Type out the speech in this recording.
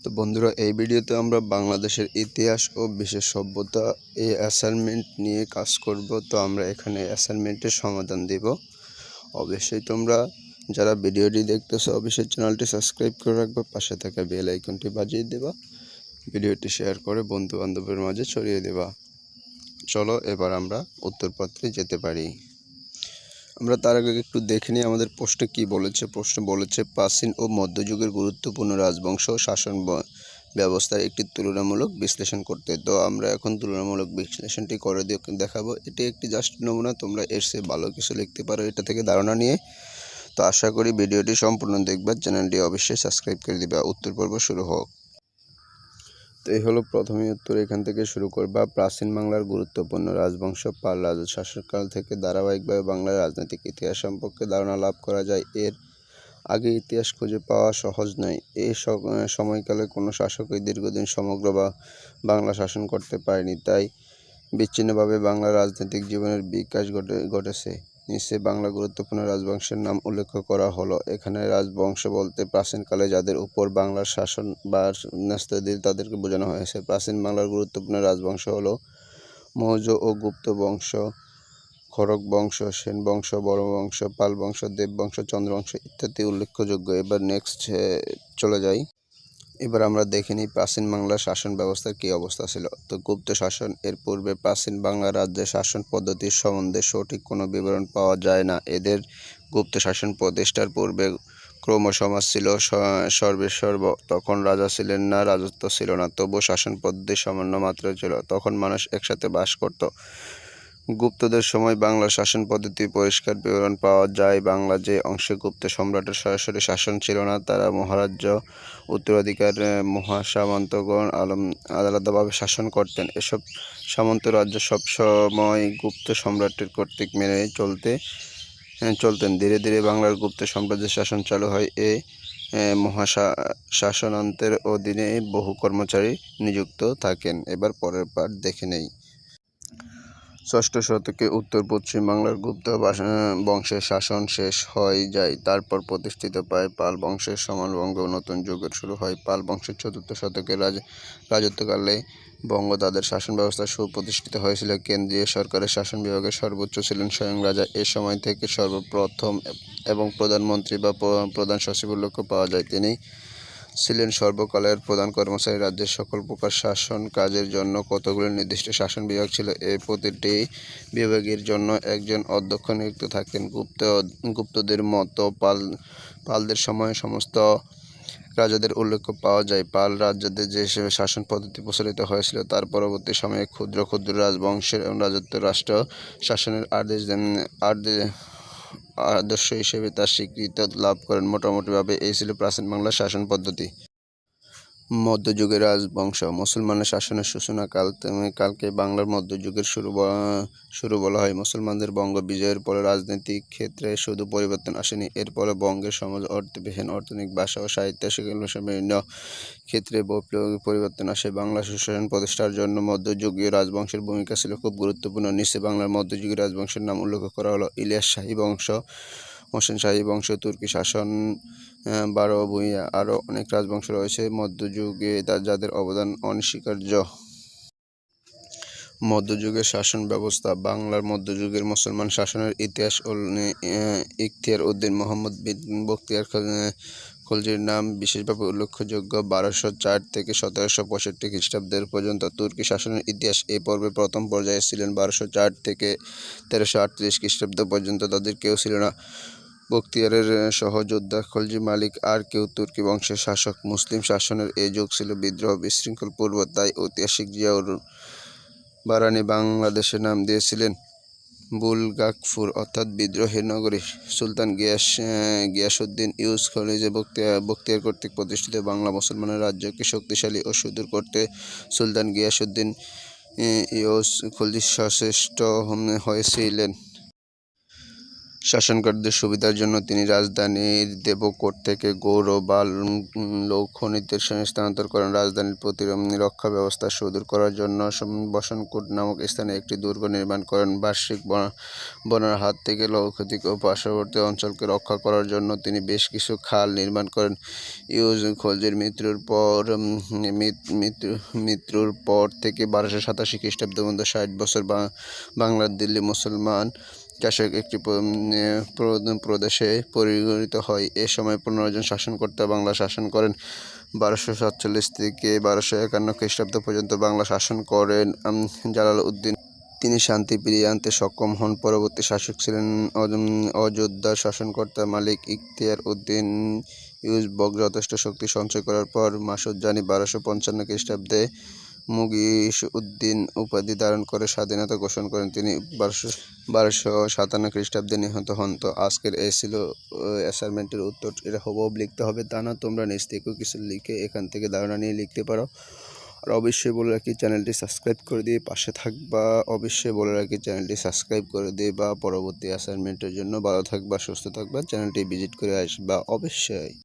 তো বন্ধুরা, এই ভিডিওতে আমরা বাংলাদেশের ইতিহাস ও বিশেষ সভ্যতা এই অ্যাসাইনমেন্ট নিয়ে কাজ করব। তো আমরা এখানে অ্যাসাইনমেন্টের সমাধান দেব। অবশ্যই তোমরা যারা ভিডিওটি দেখতেছো অবশ্যই চ্যানেলটি সাবস্ক্রাইব করে রাখবে, পাশে থাকা বেল আইকনটি বাজিয়ে দেবা, ভিডিওটি শেয়ার করে বন্ধু বান্ধবের মাঝে ছড়িয়ে দেবা। চলো এবার আমরা উত্তরপত্রে যেতে পারি। আমরা তার আগে একটু দেখে নিই আমাদের প্রশ্নে কী বলেছে। প্রশ্ন বলেছে প্রাচীন ও মধ্যযুগের গুরুত্বপূর্ণ রাজবংশ শাসন ব্যবস্থার একটি তুলনামূলক বিশ্লেষণ করতে। তো আমরা এখন তুলনামূলক বিশ্লেষণটি করে দেখাবো। এটি একটি জাস্ট নমুনা, তোমরা এর চেয়ে ভালো কিছু লিখতে পারো এটা থেকে ধারণা নিয়ে। তো আশা করি ভিডিওটি সম্পূর্ণ দেখবা, চ্যানেলটি অবশ্যই সাবস্ক্রাইব করে দিবা। উত্তর পর্ব শুরু হোক। তো এই হলো প্রথমেই উত্তর, এখান থেকে শুরু করবা। প্রাচীন বাংলার গুরুত্বপূর্ণ রাজবংশ পাল রাজ শাসনকাল থেকে ধারাবাহিকভাবে বাংলার রাজনৈতিক ইতিহাস সম্পর্কে ধারণা লাভ করা যায়। এর আগে ইতিহাস খুঁজে পাওয়া সহজ নয়। এই সময়কালে কোনো শাসকই দীর্ঘদিন সমগ্র বাংলা শাসন করতে পারেনি, তাই বিচ্ছিন্নভাবে বাংলার রাজনৈতিক জীবনের বিকাশ ঘটেছে। নিচে বাংলা গুরুত্বপূর্ণ রাজবংশের নাম উল্লেখ করা হলো। এখানে রাজবংশ বলতে প্রাচীনকালে যাদের উপর বাংলার শাসন বা ন্যস্তাধীন তাদেরকে বোঝানো হয়েছে। প্রাচীন বাংলার গুরুত্বপূর্ণ রাজবংশ হলো মৌর্য ও গুপ্ত বংশ, খড়গ বংশ, সেন বংশ, বড় বংশ, পাল বংশ, দেব বংশ, চন্দ্র বংশ ইত্যাদি উল্লেখযোগ্য। এবার নেক্সট চলে যাই। এবার আমরা দেখে নিই প্রাচীন বাংলার শাসন ব্যবস্থার কী অবস্থা ছিল। তো গুপ্ত শাসন। এর পূর্বে প্রাচীন বাংলা রাজ্যের শাসন পদ্ধতির সম্বন্ধে সঠিক কোনো বিবরণ পাওয়া যায় না। এদের গুপ্ত শাসন প্রতিষ্ঠার পূর্বে ক্রমসমাজ ছিল সর্বেসর্ব। তখন রাজা ছিলেন না, রাজত্ব ছিল না, তবু শাসন পদ্ধতি সামান্য মাত্রায় ছিল। তখন মানুষ একসাথে বাস করত। গুপ্তদের সময় বাংলার শাসন পদ্ধতির পরিষ্কার বিবরণ পাওয়া যায়। বাংলা যে অংশে গুপ্ত সম্রাটের সরাসরি শাসন ছিল না, তারা মহারাজ্য উত্তরাধিকার মহাসামন্তগণ আলাদাভাবে শাসন করতেন। এসব সামন্ত রাজ্য সবসময় গুপ্ত সম্রাটের কর্তৃক মেনে চলতেন। ধীরে ধীরে বাংলার গুপ্ত সাম্রাজ্যের শাসন চালু হয়। মহাশাসনান্তের অধীনে বহু কর্মচারী নিযুক্ত থাকেন। এবার পরের পার্ট দেখে নেই। ষষ্ঠ শতকে উত্তর পশ্চিম বাংলার গুপ্ত বংশের শাসন শেষ হয়ে যায়। তারপর প্রতিষ্ঠিত পায় পাল বংশের সময় বঙ্গ নতুন যুগের শুরু হয়। পাল বংশের চতুর্থ শতকের রাজত্বকালে বঙ্গ তাদের শাসন ব্যবস্থা সুপ্রতিষ্ঠিত হয়েছিল। কেন্দ্রীয় সরকারের শাসন বিভাগের সর্বোচ্চ ছিলেন স্বয়ং রাজা। এ সময় থেকে সর্বপ্রথম এবং প্রধানমন্ত্রী বা প্রধান সচিব উল্লেখ পাওয়া যায়। তিনি ছিলেন সর্বকালের প্রধান কর্মচারী। রাজ্যের সকল প্রকার শাসন কাজের জন্য কতগুলি নির্দিষ্ট শাসন বিভাগ ছিল। এই প্রতিটি বিভাগের জন্য একজন অধ্যক্ষ নিযুক্ত থাকতেন। গুপ্তদের মতো পালদের সময়ে সমস্ত রাজাদের উল্লেখ পাওয়া যায়। পাল রাজ্যতে যে শাসন পদ্ধতি প্রচলিত হয়েছিল তার পরবর্তী সময়ে ক্ষুদ্র ক্ষুদ্র রাজবংশের রাজত্ব রাষ্ট্র শাসনের আদর্শ হিসেবে তার স্বীকৃতি লাভ করেন। মোটামুটিভাবে এই ছিল প্রাচীন বাংলার শাসন পদ্ধতি। মধ্যযুগের রাজবংশ। মুসলমানের শাসনের সূচনা কালকে বাংলার মধ্যযুগের শুরু বলা হয়। মুসলমানদের বঙ্গ বিজয়ের পরে রাজনৈতিক ক্ষেত্রে শুধু পরিবর্তন আসেনি, এর ফলে বঙ্গের সমাজ অর্থনৈতিক ভাষা ও সাহিত্য বিভিন্ন ক্ষেত্রে বৈপ্লবিক পরিবর্তন আসে। বাংলা সুশাসন প্রতিষ্ঠার জন্য মধ্যযুগীয় রাজবংশের ভূমিকা ছিল খুব গুরুত্বপূর্ণ। নিচে বাংলার মধ্যযুগীয় রাজবংশের নাম উল্লেখ করা হলো। ইলিয়াস শাহী বংশ, হোসেন শাহী বংশ, তুর্কি শাসন, বারো ভূঁইয়া, আরও অনেক রাজবংশ রয়েছে মধ্যযুগে যাদের অবদান অনস্বীকার্য। মধ্যযুগের শাসন ব্যবস্থা। বাংলার মধ্যযুগের মুসলমান শাসনের ইতিহাস ইখতিয়ার উদ্দিন মোহাম্মদ বিন বখতিয়ার খলজির নাম বিশেষভাবে উল্লেখযোগ্য। 1204 থেকে 1765 খ্রিস্টাব্দের পর্যন্ত তুর্কি শাসনের ইতিহাস। এই পর্বে প্রথম পর্যায়ে ছিলেন 1204 থেকে 1338 খ্রিস্টাব্দ পর্যন্ত তাদের কেউ ছিল না। বখতিয়ারের সহযোদ্ধা খলজি মালিক আর কেউ তুর্কি বংশের শাসক। মুসলিম শাসনের এই যুগ ছিল বিদ্রোহ বিশৃঙ্খল পূর্ব, তাই ঐতিহাসিক জিয়াউর বারানি বাংলাদেশের নাম দিয়েছিলেন বুলগাকফুর অর্থাৎ বিদ্রোহের নগরী। সুলতান গিয়াসউদ্দিন ইউস খলজি বখতিয়ার কর্তৃক প্রতিষ্ঠিত বাংলা মুসলমানের রাজ্যকে শক্তিশালী ও সুদূর করতে সুলতান গিয়াসউদ্দিন ইউস খলজি সচেষ্ট হয়েছিলেন। শাসনকারীদের সুবিধার জন্য তিনি রাজধানীর দেবকোট থেকে গৌড় বা লৌখনীতে স্থানান্তর করেন। রাজধানীর প্রতিরক্ষা ব্যবস্থা সুদূর করার জন্য বসনকোট নামক স্থানে একটি দুর্গ নির্মাণ করেন। বার্ষিক বন্যার হাত থেকে লৌখনীক ও পার্শ্ববর্তী অঞ্চলকে রক্ষা করার জন্য তিনি বেশ কিছু খাল নির্মাণ করেন। ইউজ খলজির মৃত্যুর পর থেকে 1287 খ্রিস্টাব্দ পর্যন্ত 60 বছর বাংলার দিল্লি মুসলমান শাসক একটি প্রদেশে পরিগণিত হয়। এ সময় 15 জন শাসনকর্তা বাংলা শাসন করেন। 1247 থেকে 1251 খ্রিস্টাব্দ পর্যন্ত বাংলা শাসন করেন জালালউদ্দিন। তিনি শান্তি ফিরিয়ে আনতে সক্ষম হন। পরবর্তী শাসক ছিলেন অযোধ্যার শাসনকর্তা মালিক ইখতিয়ার উদ্দিন ইউজবক। যথেষ্ট শক্তি সঞ্চয় করার পর মাসুদ-জানি 1255 খ্রিস্টাব্দে মুগিস-উদ্দিন উপাধি ধারণ করে স্বাধীনতা ঘোষণা করেন। তিনি 1257 খ্রিস্টাব্দে নিহত হন। তো আজকের এই ছিল অ্যাসাইনমেন্টের উত্তর। এটা হুবহু লিখতে হবে তা না, তোমরা নিজ থেকেও কিছু লিখে এখান থেকে ধারণা নিয়ে লিখতে পারো। আর অবশ্যই বলে রাখি চ্যানেলটি সাবস্ক্রাইব করে দিয়ে পাশে থাকবা। অবশ্যই বলে রাখি চ্যানেলটি সাবস্ক্রাইব করে দিয়ে বা পরবর্তী অ্যাসাইনমেন্টের জন্য ভালো থাকবা, সুস্থ থাকবা, চ্যানেলটি ভিজিট করে আসবা অবশ্যই।